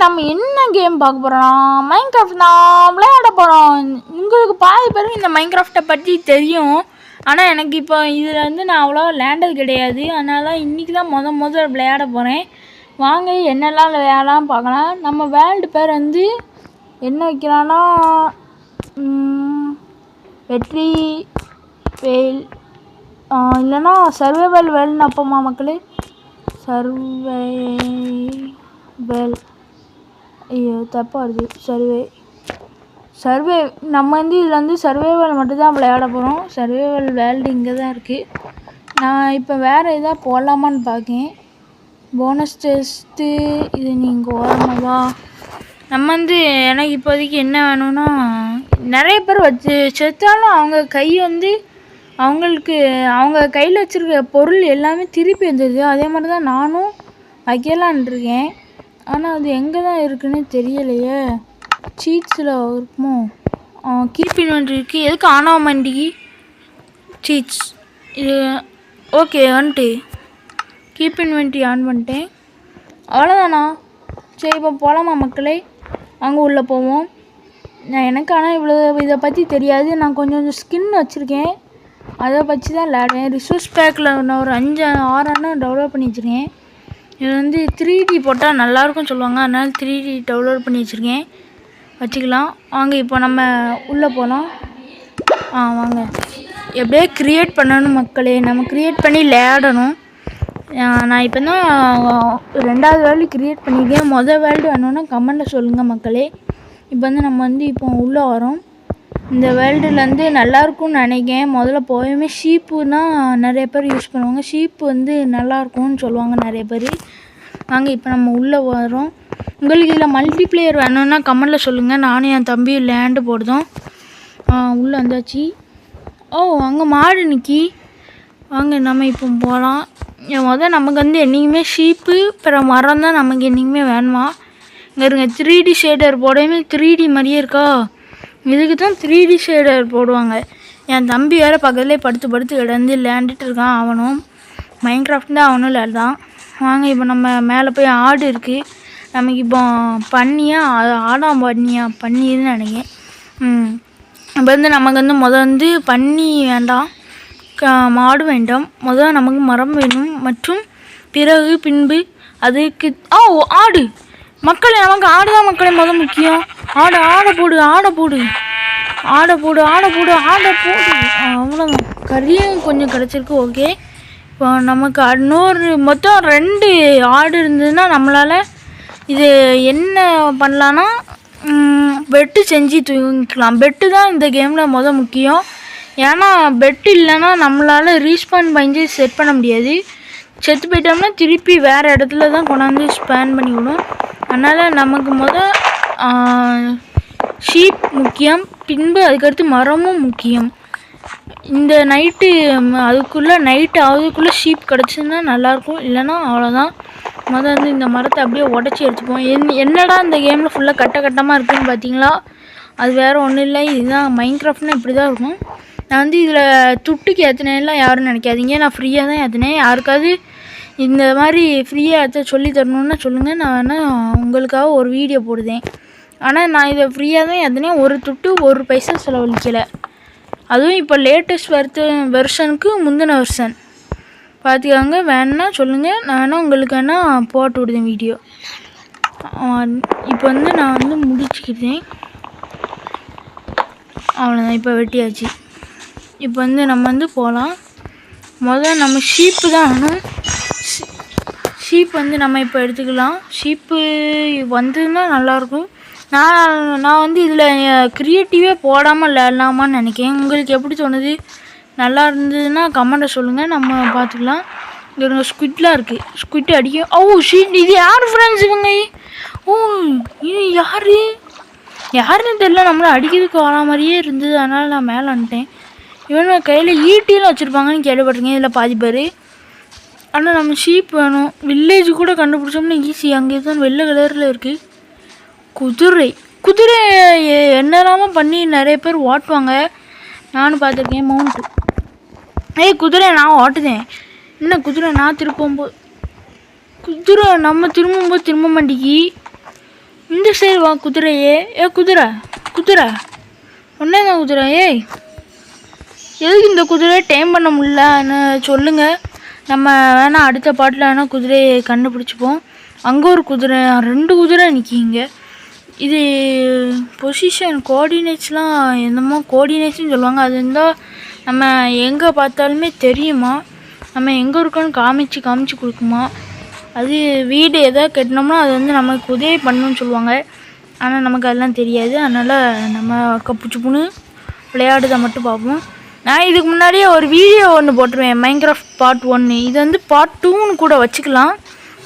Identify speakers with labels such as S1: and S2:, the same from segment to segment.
S1: நம்ம என்ன கேம் பார்க்க போகிறோம்? மைன்கிராஃப்ட் தான் விளையாட போகிறோம். உங்களுக்கு பாதி பேருக்கு இந்த மைன்கிராஃப்டை பற்றி தெரியும். ஆனால் எனக்கு இப்போ இதில் வந்து நான் அவ்வளோ விளையாண்டது கிடையாது. அதனால் இன்றைக்கி தான் முதல் விளையாட போகிறேன். வாங்க என்னெல்லாம் விளையாடலாம் பார்க்கலாம். நம்ம வேர்ல்டு பேர் வந்து என்ன வைக்கிறான்னா வெற்றி வேல் இல்லைன்னா சர்வைவல் வேல்னு அப்போம்மா மக்களே. சர்வைவல் ஐயோ தப்பாக இருக்குது. சர்வே நம்ம வந்து இதில் வந்து சர்வைவல் மட்டும்தான் விளையாட போகிறோம். சர்வைவல் வேர்ல்டு இங்கே தான் இருக்குது. நான் இப்போ வேறு எதாவது போடலாமான்னு பார்க்கேன். போனஸ் டெஸ்ட்டு இது நீங்கள் ஓரமாவா. நம்ம வந்து எனக்கு இப்போதைக்கு என்ன வேணும்னா, நிறைய பேர் வச்சு செத்தாலும் அவங்க கை வந்து அவங்களுக்கு அவங்க கையில் வச்சுருக்க பொருள் எல்லாமே திருப்பி வந்துடுது. அதே மாதிரி தான் நானும் வைக்கலான் இருக்கேன். ஆனால் அது எங்கே தான் இருக்குன்னு தெரியலையே. சீட்ஸில் இருக்குமோ? கீப் இன்வென்ட்ரி இருக்குது. எதுக்கு ஆன் ஆக மாட்டேங்கி சீட்ஸ் இது? ஓகே வந்துட்டு கீப் இன்வென்ட்ரி ஆன் பண்ணிட்டேன். அவ்வளோதானா? சரி இப்போ போகலாமா மக்களே? அங்கே உள்ளே போவோம். எனக்கு ஆனால் இவ்வளோ இதை பற்றி தெரியாது. நான் கொஞ்சம் ஸ்கின் வச்சுருக்கேன், அதை வச்சு தான் விளையாடுவேன். ரிசோர்ஸ் பேக்கில் நான் ஒரு 5-6 அண்ணன் டவுன்லோட் பண்ணி வச்சுருக்கேன். இது வந்து 3D போட்டால் நல்லாயிருக்கும்னு சொல்லுவாங்க. அதனால் 3D டவுன்லோட் பண்ணி வச்சுருக்கேன். வச்சுக்கலாம் வாங்க. இப்போ நம்ம உள்ளே போகலாம். வாங்க. எப்படியே க்ரியேட் பண்ணணும் மக்களே. நம்ம க்ரியேட் பண்ணி விளையாடணும். நான் இப்போ தான் 2வது வேர்ல்டு க்ரியேட் பண்ணியிருக்கேன். வேர்ல்டு வேணும்னா கமெண்ட்டில் சொல்லுங்கள் மக்களே. இப்போ வந்து நம்ம வந்து இப்போ உள்ளே வரோம். இந்த வேர்ல்டில் வந்து நல்லாயிருக்கும்னு நினைக்கிறேன். முதல்ல போயுமே ஷீப்புனா நிறைய பேர் யூஸ் பண்ணுவாங்க. ஷீப்பு வந்து நல்லாயிருக்கும்னு சொல்லுவாங்க நிறைய பேர். வாங்க இப்போ நம்ம உள்ளே வரோம். உங்களுக்கு இதில் மல்டிப்ளேயர் வேணும்னா கமெண்டில் சொல்லுங்கள். நானும் என் தம்பி லேண்டு போடுதோம். உள்ளே வந்தாச்சு. அங்கே மாடு நிற்கி. வாங்க நம்ம இப்போ போகலாம். நமக்கு வந்து என்றைக்குமே ஷீப்பு பிற மரம் தான் நமக்கு என்றைக்குமே வேணுமா. இங்கே இருங்க 3D ஷேடர் போடவே 3D மாதிரியே இருக்கா. இதுக்கு தான் 3D ஷேடர் போடுவாங்க. என் தம்பி வேறு பக்கத்துலேயே படுத்து கிடந்து விளையாண்டுட்டு இருக்கான். அவனும் மைன்கிராஃப்ட் தான் அவனும் விளையாடுதான். வாங்க இப்போ நம்ம மேலே போய் ஆடு இருக்குது. நமக்கு இப்போ பண்ணின்னு நினைக்கிறேன். இப்போ வந்து நமக்கு வந்து பண்ணி வேண்டாம், மாடு வேண்டாம். முதல்ல நமக்கு மரம் வேணும் மற்றும் பின்பு அதுக்கு ஆடு மக்களே. நமக்கு ஆடு தான் மக்களே முக்கியம். ஆடை போடு. அவ்வளோதான். கறியும் கொஞ்சம் கிடச்சிருக்கு. ஓகே இப்போ நமக்கு இன்னொரு மொத்தம் 2 ஆடு இருந்ததுன்னா நம்மளால் இது என்ன பண்ணலான்னா பெட்டு செஞ்சு தூங்கிக்கலாம். பெட்டு தான் இந்த கேமில் முக்கியம். ஏன்னா பெட்டு இல்லைன்னா நம்மளால் ரீஸ்பான் பண்ணி செட் பண்ண முடியாது. செத்து போயிட்டோம்னா திருப்பி வேறு இடத்துல தான் கொண்டாந்து ஸ்பேன் பண்ணி விடும். அதனால் நமக்கு ஷீப் முக்கியம். பின்பு அதுக்கடுத்து மரமும் முக்கியம். இந்த நைட்டு ஆகுதுக்குள்ளே ஷீப் கிடச்சின்னா நல்லாயிருக்கும். இல்லைன்னா அவ்வளோதான். வந்து இந்த மரத்தை அப்படியே உடச்சி எடுத்துப்போம். என்னடா இந்த கேமில் ஃபுல்லாக கட்டமாக இருக்குதுன்னு பார்த்தீங்களா? அது வேறு ஒன்றும் இல்லை. இதுதான் மைன்கிராஃப்ட்னா இப்படி தான் இருக்கும். நான் வந்து இதில் துட்டுக்கு ஏற்றினேன்லாம் யாரும் நினைக்காதீங்க. நான் ஃப்ரீயாக தான் ஏற்றினேன். யாருக்காவது இந்த மாதிரி ஃப்ரீயாக ஏற்ற சொல்லி தரணுன்னா சொல்லுங்கள். நான் வேணால் உங்களுக்காக ஒரு வீடியோ போடுதேன். ஆனால் நான் இதை ஃப்ரீயாக தான் ஏற்றினேன். ஒரு துட்டு 1 பைசா செலவழிக்கலை. அதுவும் இப்போ லேட்டஸ்ட் வெர்ஷனுக்கு முந்தின வெர்ஷன் பார்த்துக்காங்க. வேணா சொல்லுங்கள். நான் வேணால் உங்களுக்கு வேணால் போட்டு விடுதேன் வீடியோ. இப்போ வந்து நான் வந்து முடிச்சுக்கிட்டேன். அவ்வளோதான். இப்போ வெட்டியாச்சு. இப்போ வந்து நம்ம வந்து போகலாம். முதல்ல நம்ம ஷீப்பு தான் வேணும். ஷீப் வந்து நம்ம இப்போ எடுத்துக்கலாம். ஷீப்பு வந்ததுன்னா நல்லாயிருக்கும். நான் வந்து இதில் க்ரியேட்டிவே போடாமல் விளையாடலாமான்னு நினைக்கிறேன். உங்களுக்கு எப்படி தோணுது? நல்லா இருந்ததுன்னா கமெண்ட்டை சொல்லுங்கள். நம்ம பார்த்துக்கலாம். இங்கே ஸ்குவிட்லாம் இருக்குது. ஸ்குவிட் அடிக்கும். ஷீட் இது யார் ஃப்ரெண்ட்ஸ் இவங்க? இது யாருன்னு தெரியல. நம்மளை அடிக்கிறதுக்கு வர மாதிரியே இருந்தது. அதனால் நான் மேலே வந்துட்டேன். இவங்க கையில் ஈட்டிலாம் வச்சுருப்பாங்கன்னு கேள்விப்பட்டிருக்கேன். இதில் பாதி பேர். ஆனால் நம்ம ஷீப் வேணும். வில்லேஜ் கூட கண்டுபிடிச்சோம்னா ஈஸி. அங்கே தான் வெள்ளை கலரில் இருக்குது. குதிரை என்னெல்லாமல் பண்ணி நிறைய பேர் ஓட்டுவாங்க. நானும் பார்த்துருக்கேன். மவுண்ட்டு குதிரை நான் ஓட்டுதேன். என்ன குதிரை நான் திரும்பும்போது நம்ம திரும்ப மாட்டேங்கி. இந்த சைடு வா குதிரையே. குதிரை குதிரை ஒன்றே தான் குதிரை. எதுக்கு இந்த குதிரையை டேம் பண்ண முடியலன்னு சொல்லுங்கள். நம்ம வேணால் அடுத்த பாட்டில் வேணால் குதிரையை கண்டுபிடிச்சிப்போம். அங்கே ஒரு குதிரை, 2 குதிரை நிற்கிங்க. இது பொசிஷன் கோஆர்டினேட்ஸ்லாம் என்னமோ கோஆர்டினேட்ஸ்னு சொல்லுவாங்க. அது இருந்தால் நம்ம எங்கே பார்த்தாலுமே தெரியுமா, நம்ம எங்கே இருக்கோன்னு காமிச்சு கொடுக்குமா. அது வீடு எதாவது கட்டினோம்னா அது வந்து நமக்கு உதவி பண்ணணும்னு சொல்லுவாங்க. ஆனால் நமக்கு அதெல்லாம் தெரியாது. அதனால் நம்ம கப்புச்சுப்புன்னு விளையாடுறதை மட்டும் பார்ப்போம். நான் இதுக்கு முன்னாடியே ஒரு வீடியோ ஒன்று போட்டுருவேன், மைன்கிராஃப்ட் பார்ட் 1. இது வந்து பார்ட் 2ன்னு கூட வச்சுக்கலாம்.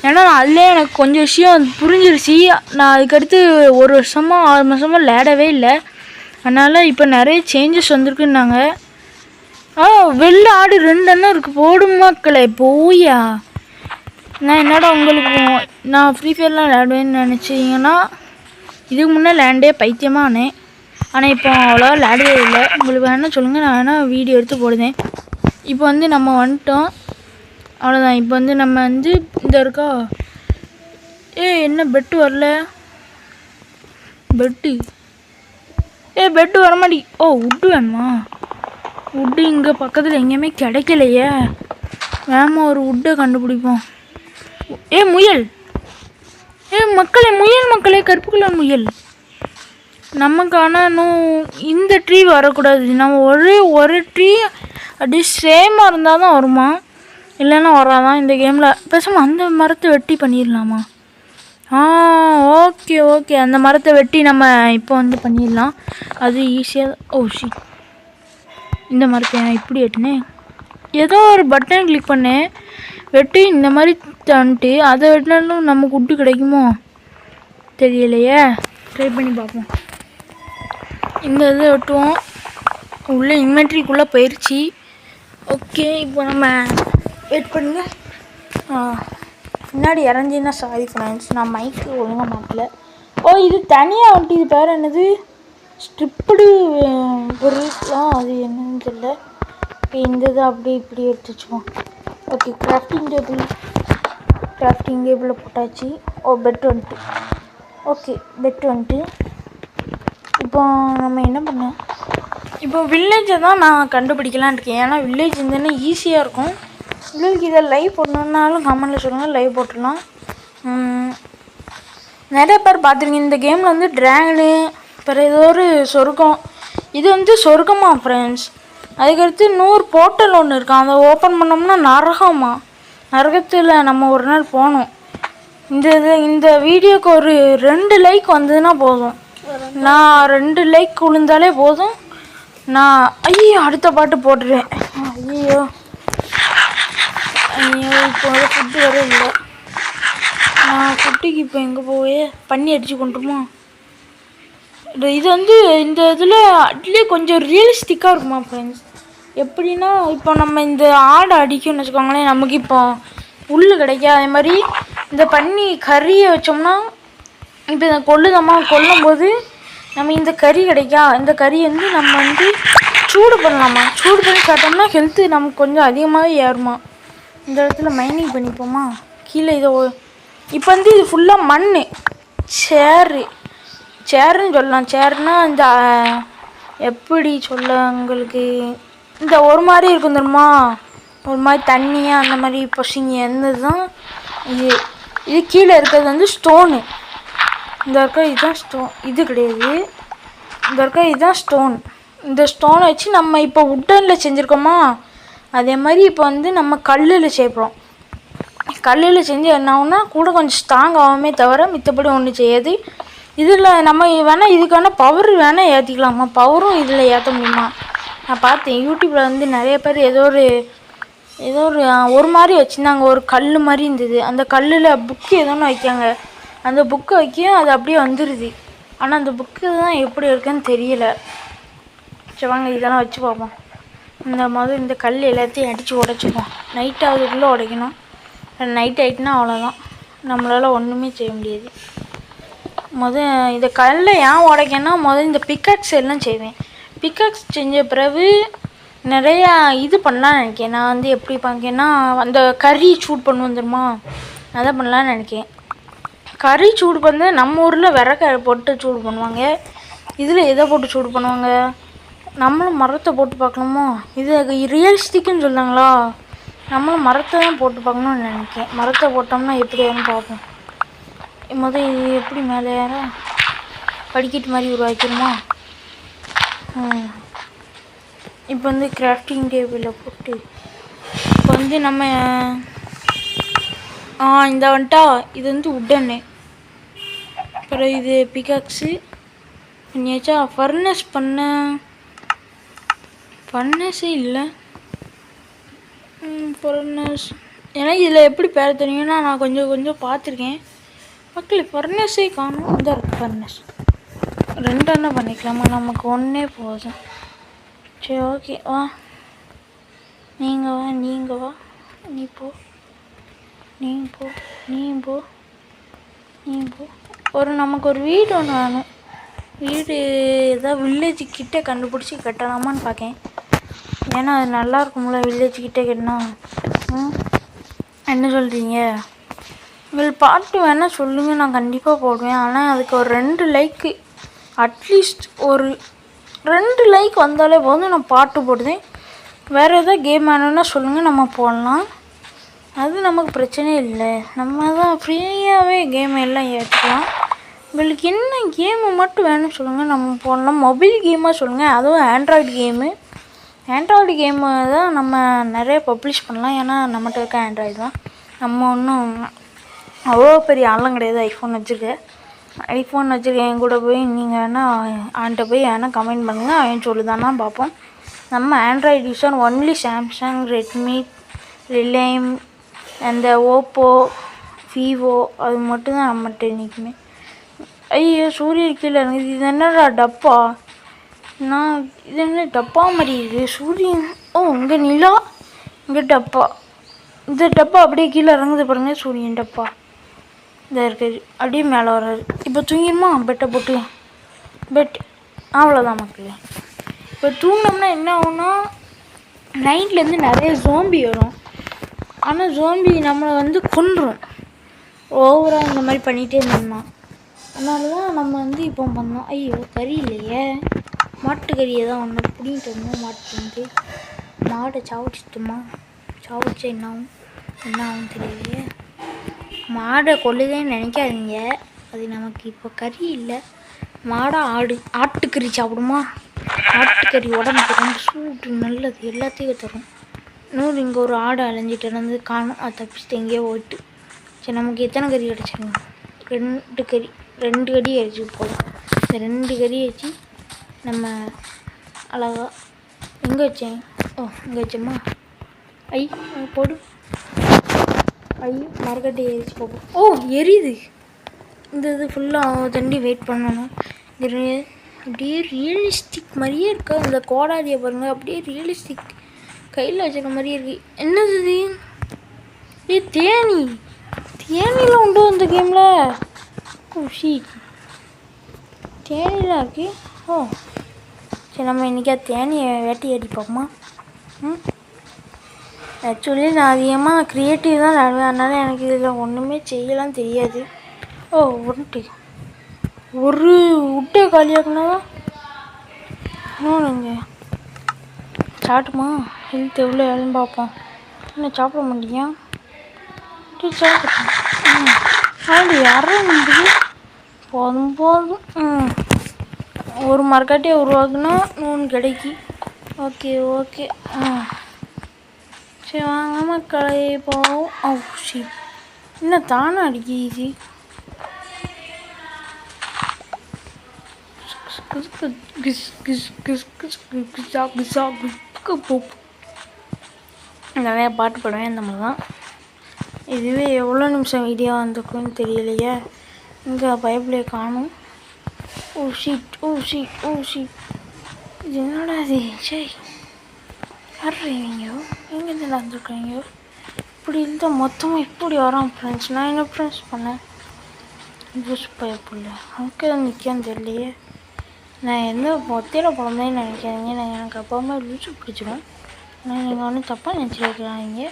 S1: ஏன்னா அதிலே எனக்கு கொஞ்சம் விஷயம் புரிஞ்சிருச்சு. நான் அதுக்கடுத்து 1 வருஷமாக 6 மாதமாக விளையாடவே இல்லை. அதனால் இப்போ நிறைய சேஞ்சஸ் வந்திருக்குன்னாங்க. வெள்ளை ஆடு 2 அண்ணன் இருக்குது. போடும் மக்களே போயா. நான் என்னடா உங்களுக்கு நான் ஃப்ரீ ஃபயர்லாம் விளையாடுவேன்னு நினச்சிங்கன்னா இதுக்கு முன்னே லேண்டே பைத்தியமாக ஆனேன். ஆனால் இப்போ அவ்வளோவா விளையாடவே இல்லை. உங்களுக்கு வேணால் சொல்லுங்கள், நான் வேணால் வீடியோ எடுத்து போடுதேன். இப்போ வந்து நம்ம வந்துட்டோம், அவ்வளோதான். இப்போ வந்து நம்ம வந்து இந்த இருக்கா. என்ன பெட்டு வரல, பெட்டு பெட்டு வர மாட்டி. உட்டு வேணுமா? உட்டு இங்கே பக்கத்தில் எங்கேயுமே கிடைக்கலையே. வேமா ஒரு உட்டை கண்டுபிடிப்போம். முயல். மக்களே முயல், மக்களே கருப்பு கலர் முயல். நமக்கு ஆனால் இந்த ட்ரீ வரக்கூடாது. நம்ம ஒரு ட்ரீ அப்படி சேமாக இருந்தால் தான் வருமா, இல்லைன்னா வராதான் இந்த கேமில். பேசாமல் அந்த மரத்தை வெட்டி பண்ணிடலாமா? ஓகே அந்த மரத்தை வெட்டி நம்ம இப்போ வந்து பண்ணிடலாம். அது ஈஸியாக. இந்த மரத்தை நான் இப்படி வெட்டினேன். ஏதோ ஒரு பட்டன் கிளிக் பண்ணேன், வெட்டி இந்த மாதிரி தந்துட்டு அதை வெட்டினாலும் நமக்கு உட்டு கிடைக்குமோ தெரியலையே. ட்ரை பண்ணி பார்ப்போம். இந்த இதை வெட்டுவோம். உள்ளே இன்வென்ட்ரிக்குள்ளே போயிடுச்சு. ஓகே, இப்போ நம்ம வெயிட் பண்ணுங்க. முன்னாடி இறஞ்சின்னா சாரி ஃப்ரெண்ட்ஸ், நான் மைக்கு ஒழுங்காக மாட்டல. இது தனியாக வந்துட்டு. இது பேர் என்னது, ஸ்ட்ரிப்டு பொருள்லாம், அது என்னன்னு தெரியல. இந்த இதை அப்படியே இப்படி எடுத்து வச்சுப்போம். ஓகே, கிராஃப்டிங் டேபிளில் போட்டாச்சு. பெட் வந்துட்டு. ஓகே, பெட் வந்துட்டு. இப்போ நம்ம என்ன பண்ணோம், இப்போ வில்லேஜை தான் நான் கண்டுபிடிக்கலான்னு இருக்கேன். ஏன்னா வில்லேஜ் இருந்ததுன்னா ஈஸியாக இருக்கும். உங்களுக்கு இதை லைவ் போடணுன்னாலும் கமெண்டில் சொல்லுங்கள், லைவ் போட்டுடலாம். நிறைய பேர் பார்த்துருக்கீங்க இந்த கேமில் வந்து ட்ராகனு, அப்புறம் ஏதோ ஒரு சொர்க்கம். இது வந்து சொர்க்கமா ஃப்ரெண்ட்ஸ். அதுக்கடுத்து 100 போர்ட்டல் ஒன்று இருக்கான். அதை ஓப்பன் பண்ணோம்னா நரகத்தில் நம்ம ஒரு நாள் போகணும். இந்த வீடியோக்கு ஒரு 2 லைக் வந்ததுன்னா போதும். நான் 2 லைக் விழுந்தாலே போதும். நான் அடுத்த பாட்டு போட்டுருவேன். ஐயோ இப்போ ஃபுட்டு வர இல்லை. நான் ஃபுட்டுக்கு இப்போ எங்கே போய் பண்ணி அடித்து கொண்டுமா. இது வந்து இந்த இதில் அட்லீஸ்ட் கொஞ்சம் ரியலிஸ்டிக்காக இருக்குமா ஃப்ரெண்ட்ஸ். எப்படின்னா இப்போ நம்ம இந்த ஆடை அடிக்கணும்னு வச்சுக்கோங்களேன், நமக்கு இப்போ புல் கிடைக்காது. அதே மாதிரி இந்த பண்ணி கறியை வச்சோம்னா, இப்போ இந்த கொல்லும்போது நம்ம இந்த கறி கிடைக்கா. இந்த கறி வந்து நம்ம வந்து சூடு பண்ணலாமா. சூடு பண்ணி சாப்பிட்டோம்னா ஹெல்த்து நமக்கு கொஞ்சம் அதிகமாகவே ஏறுமா. இந்த இடத்துல மைனிங் பண்ணிப்போமா. கீழே இதை இப்போ வந்து இது ஃபுல்லாக மண். சேருன்னு சொல்லலாம். சேர்னா இந்த எப்படி சொல்ல உங்களுக்கு, இந்த ஒரு மாதிரி இருக்கும் தெரியுமா, ஒரு மாதிரி தண்ணியாக அந்த மாதிரி பொசிங்க இருந்தது தான் இது. கீழே இருக்கிறது வந்து ஸ்டோனு. இந்த இருக்க இதுதான் ஸ்டோன். இது கிடையாது, இந்த இருக்க இதுதான் ஸ்டோன். இந்த ஸ்டோனை வச்சு நம்ம இப்போ உட்டனில் செஞ்சுருக்கோமா, அதே மாதிரி இப்போ வந்து நம்ம கல்லில் சேர்ப்போம். கல்லில் செஞ்சு என்ன ஆகும்னா கூட கொஞ்சம் ஸ்ட்ராங் ஆகுமே தவிர மித்தபடி ஒன்றும் செய்யாது. இதில் நம்ம வேணால் இதுக்கான பவர் வேணால் ஏற்றிக்கலாமா. பவரும் இதில் ஏற்ற முடியுமா. நான் பார்த்தேன் யூடியூப்பில் வந்து நிறைய பேர் ஏதோ ஒரு மாதிரி வச்சுருந்தாங்க. ஒரு கல் மாதிரி இருந்தது. அந்த கல்லில் புக்கு ஏதோ ஒன்று வைக்காங்க. அந்த புக்கு வைக்க அது அப்படியே வந்துடுது. ஆனால் அந்த புக்கு தான் எப்படி இருக்குன்னு தெரியல. சரி வாங்க இதெல்லாம் வச்சு பார்ப்போம். இந்த கல் எல்லாத்தையும் அடித்து உடைச்சிப்போம். நைட் ஆகுதுக்குள்ளே உடைக்கணும். நைட் ஆகிட்டுனா அவ்வளோதான், நம்மளால் ஒன்றுமே செய்ய முடியாது. இந்த கல்லை ஏன் உடைக்கன்னா இந்த பிக்காக்ஸ் எல்லாம் செய்வேன். பிக்காக்ஸ் செஞ்ச பிறகு நிறையா இது பண்ணலான்னு நினைக்கிறேன். நான் வந்து எப்படி பார்க்கேன்னா அந்த கறி சூட் பண்ணுவோம் தெரியுமா, அதை பண்ணலான்னு நினைக்கிறேன். கறி சூடு பண்ண நம்ம ஊரில் விறகை போட்டு சூடு பண்ணுவாங்க. இதில் எதை போட்டு சூடு பண்ணுவாங்க? நம்மளும் மரத்தை போட்டு பார்க்கணுமோ? இது ரியலிஸ்டிக்குன்னு சொல்லுவாங்களா? நம்மளும் மரத்தை தான் போட்டு பார்க்கணும்னு நினைக்கிறேன். மரத்தை போட்டோம்னா எப்படி ஏன்னு பார்ப்போம். முதல் இது எப்படி மேலே ஏற படிக்கட்டு மாதிரி உருவாக்கிடுமா? இப்போ வந்து கிராஃப்டிங் டேபிளில் போட்டு இப்போ வந்து நம்ம இந்த வந்துட்டா இது வந்து உட்டனு. அப்புறம் இது பிகாக்ஸு பண்ணியாச்சா? ஃபர்னஸே இல்லை. ஃபர்னஸ் ஏன்னா இதில் எப்படி பேர் தெரியும்னா நான் கொஞ்சம் பார்த்துருக்கேன். மக்கள் ஃபர்னஸே காணும். இந்த இருக்குது ஃபர்னஸ். 2 எண்ணம் பண்ணிக்கலாமா? நமக்கு 1 போதும். சரி ஓகே வா, நீங்கள் வா, நீ போ. நமக்கு ஒரு வீடு ஒன்று வேணும். வீடு ஏதாவது வில்லேஜுக்கிட்ட கண்டுபிடிச்சி கட்டலாமான்னு பார்க்கேன். ஏன்னா அது நல்லா இருக்கும்ல வில்லேஜுக்கிட்ட கட்டினா. என்ன சொல்கிறீங்க? உங்களுக்கு பாட்டு வேணால் சொல்லுங்கள், நான் கண்டிப்பாக போடுவேன். ஆனால் அதுக்கு ஒரு 2 லைக்கு, அட்லீஸ்ட் ஒரு 2 லைக் வந்தாலே போதும், நான் பாட்டு போடுவேன். வேறு எதாவது கேம் வேணும்னா சொல்லுங்கள், நம்ம போடலாம். அது நமக்கு பிரச்சனையே இல்லை. நம்ம தான் ஃப்ரீயாகவே கேம் எல்லாம் ஏற்றிக்கலாம். உங்களுக்கு என்ன கேமு மட்டும் வேணும்னு சொல்லுங்கள், நம்ம போடலாம். மொபைல் கேமாக சொல்லுங்கள், அதுவும் ஆண்ட்ராய்டு கேமு தான் நம்ம நிறைய பப்ளிஷ் பண்ணலாம். ஏன்னா நம்மகிட்ட இருக்க ஆண்ட்ராய்டு தான். நம்ம ஒன்றும் அவ்வளோ பெரிய ஆளும் கிடையாது. ஐஃபோன் வச்சுருக்கேன். என் கூட போய் நீங்கள் வேணால் அவன்கிட்ட போய் வேணால் கமெண்ட் பண்ணுங்கள், அவன் சொல்லுதானா பார்ப்போம். நம்ம Android user only Samsung, Redmi, Realme, அந்த ஓப்போ, விவோ அது மட்டும்தான் நம்மகிட்ட நிற்குமே. ஐயோ சூரியன் கீழே இறங்குது. இது என்னடா டப்பா? இது என்ன டப்பா மாதிரி இருக்குது சூரியன்? இங்கே நிலா, இங்கே டப்பா. இந்த டப்பா அப்படியே கீழே இறங்குது பாருங்கள். சூரியன் டப்பா இதாக இருக்குது, அப்படியே மேலே வர்றாரு. இப்போ தூங்கிடுமா? பெட்டை போட்டு அவ்வளோதான் மக்களே. இப்போ தூங்கினோம்னா என்ன ஆகும்னா நைட்லேருந்து நிறைய ஜோம்பி வரும். ஆனால் ஜோம்பி நம்மளை வந்து கொன்றும் ஓவராக இந்த மாதிரி பண்ணிகிட்டே இருந்தோம்னா. அதனால தான் நம்ம வந்து இப்போ பண்ணோம். ஐயோ கறி இல்லையே, மாட்டுக்கறியை தான் ஒன்று பிடிங்கிட்டு வந்தோம். மாடை சாவடிச்சிட்டோமா? சாவடிச்சா என்ன ஆகும் தெரியலையே. மாடை கொல்லுதேன்னு நினைக்காதீங்க, அது நமக்கு இப்போ கறி இல்லை. ஆட்டுக்கறி சாப்பிடுமா? ஆட்டுக்கறி உடம்புக்கு ரொம்ப சூடு, நல்லது, எல்லாத்தையும் தரும். இங்கே ஒரு ஆடு அலைஞ்சிட்டு இருந்து காணும், அதை தப்பிச்சுட்டு எங்கேயோ ஓட்டு. சரி நமக்கு எத்தனை கறி கிடச்சிருங்க? 2 கறி அடிச்சு போதும். இந்த 2 கறி வச்சு நம்ம அழகா எங்கே வச்சேன்? இங்கே வச்சோம்மா. போடு. மரக்கட்டை எரிச்சு போகும். எரியுது. இந்த இது ஃபுல்லாக தண்டி வெயிட் பண்ணணும். அப்படியே ரியலிஸ்டிக் மாதிரியே இருக்கா. இந்த கோடாரியை பாருங்கள், அப்படியே ரியலிஸ்டிக் கையில் வச்சுருக்க மாதிரியே இருக்குது. என்னது இது? தேனியில் உண்டு அந்த கேமில். தேனிலாம் இருக்கு. சரி நம்ம இன்றைக்கி தேனியை வேட்டையாடி பார்ப்போமா? ஆக்சுவலி நான் அதிகமாக க்ரியேட்டிவ் தான் நடுவேன். அதனால் எனக்கு இதில் ஒன்றுமே செய்யலாம் தெரியாது. ஒரு விட்டே காலியாக்குனா இன்னொன்றுங்க சாப்பிட்டுமா? ஹெல்த் எவ்வளோ ஏழுன்னு பார்ப்போம். இன்னும் சாப்பிட மாட்டீங்க? சாப்பிட்டு யாரும் போதும். ஒரு மரக்காட்டியை உருவாக்குனா 3 கிடைக்கி. ஓகே. சரி வாங்க மக்களை போவோம். இன்னும் தானே அடிக்கிது. நிறையா பாட்டு பாடுவேன் இந்த மாதிரி தான். இதுவே எவ்வளோ நிமிஷம் வீடியோ வந்திருக்குன்னு தெரியலையே. இங்கே பைப்லேயே காணும். இது என்னடா இது? சரி வர்றீங்க எங்கேருந்து வந்துருக்கீங்க? இப்படி இருந்தால் மொத்தமாக இப்படி வரோம் ஃப்ரெண்ட்ஸ். நான் என்ன ஃப்ரெண்ட்ஸ் பண்ணேன்? யூஸ் பயப்பில்ல அங்கே தான் நிற்கான்னு தெரியலையே. நான் எந்த ஒத்தையில் பிறந்தேன்னு நினைக்காதீங்க. நான் எனக்கு அப்பா அம்மா லூசு பிடிச்சிடும். ஆனால் நீங்கள் ஒன்றும் தப்பாக நினச்சிருக்கிறாங்க.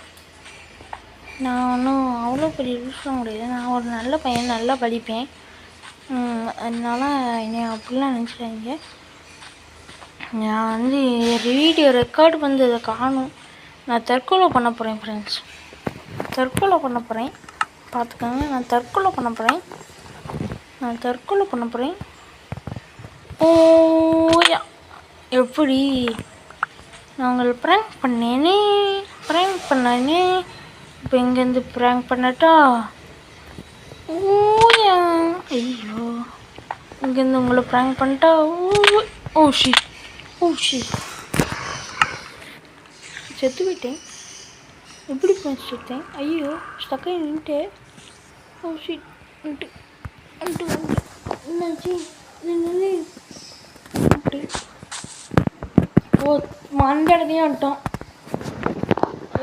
S1: நான் ஒன்றும் அவ்வளோ பெரிய லூஸ்லாம் கிடையாது. நான் ஒரு நல்ல பையன், நல்லா படிப்பேன். அதனால என்னை அப்படிலாம் நினச்சிடாதீங்க. நான் வந்து வீடியோ ரெக்கார்டு வந்து இதை காணும். நான் தற்கொலை பண்ண போகிறேன் ஃப்ரெண்ட்ஸ். தற்கொலை பண்ண போகிறேன், பார்த்துக்கோங்க. நான் தற்கொலை பண்ண போகிறேன். ஓயா, எப்படி நாங்கள் ப்ராங்க் பண்ணேனே. இப்போ இங்கேருந்து ப்ராங்க் பண்ணட்டா? ஓயா, ஐயோ, இங்கேருந்து உங்களை ப்ராங்க் பண்ணிட்டா? ஓ ஷிட், செத்து போயிட்டேன். எப்படி ஃப்ரெண்ட்ஸ் செத்தேன்? ஐயோ, ஸ்டக்காகி நின்றுட்டு. ஓ ஷிட், என்னாச்சு? ஓ, அந்த இடத்தையும் வந்துட்டோம்.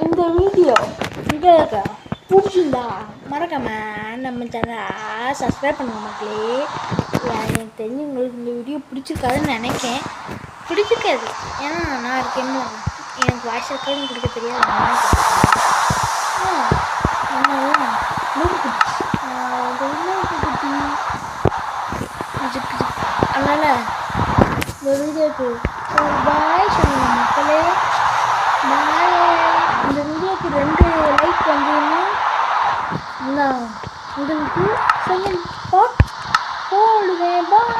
S1: இந்த வீடியோ உங்களுக்கு பிடிச்சிருந்தா மறக்காம நம்ம சேனலை சப்ஸ்கிரைப் பண்ணுங்க மக்களே. எனக்கு தெரிஞ்சு உங்களுக்கு இந்த வீடியோ பிடிச்சிருக்காதுன்னு நினைக்கேன். பிடிச்சிருக்காது, ஏன்னா நான் இருக்கேன்னு எனக்கு வாய்ஸ் ரெக்கார்டும் கொடுக்க தெரியாது. அதனால் இந்த வீடியோக்கு ஒரு பாய் சொல்லுங்கள் மக்களே. பாய். இந்த வீடியோக்கு 2 லைக் வந்தீங்கன்னா நான் உங்களுக்கு செகண்ட் பார்ட் போடுவேன். பாய்.